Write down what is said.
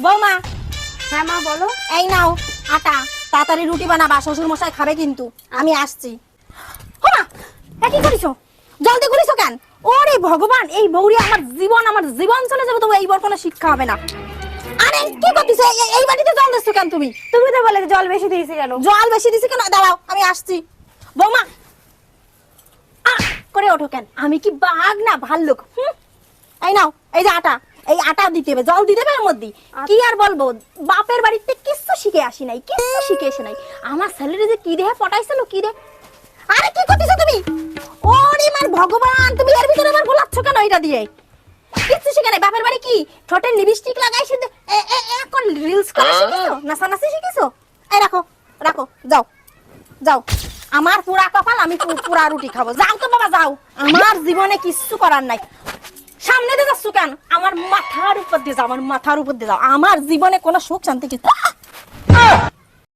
বৌমা, হ্যাঁ মা বলো। এই নাও আটা, তাড়াতাড়ি রুটি বানাবা, শ্বশুর মশাই খাবে কিন্তু। আমি আসছি। হোমা, কি করিস? জলদি করিস কেন? ওরে ভগবান, এই বউরি আমার জীবন চলে যাবে, তবু এইবার কোনো শিক্ষা হবে না। আরে কি করতেছ? এই বাড়িতে জল দিচ্ছ কেন তুমি? তুমি তো বলে জল বেশি দিয়েছি কেন? জল বেশি দিছি কেন? দাঁড়াও, আমি আসছি। বৌমা, করে ওঠো কেন? আমি কি বাঘ না ভাল্লুক? এই নাও, এই যে আটা, এই আটা দিতে হবে, জল দিতে হবে এর মধ্যে। কি আর বলবো, বাপের বাড়িতে কিচ্ছু শিখে আসি নাই, কিচ্ছু শিখে এসে নাই। আমার ছেলেরে যে কি দেহে পটাইছিল, কি দেহে। আরে কি করতেছো তুমি? ওরে মার ভগবান, তুমি এর ভিতরে আবার গোলাচ্ছ কেন এটা দিয়ে? কিচ্ছু শিখে নাই। বাপের বাড়ি কি ঠোঁটে লিপস্টিক লাগাই শুধু এখন রিলস করা শিখেছো, নাচানাচি শিখেছো? এই রাখো, রাখো, যাও যাও। আমার পুরা কপাল, আমি পুরা রুটি খাবো। যাও তো বাবা, যাও। আমার জীবনে কিচ্ছু করার নাই। সামনে দিয়ে যাচ্ছ কেন? আমার মাথার উপর দিয়ে যাও, আমার মাথার উপর দিয়ে যাও। আমার জীবনে কোনো সুখ শান্তি কিছু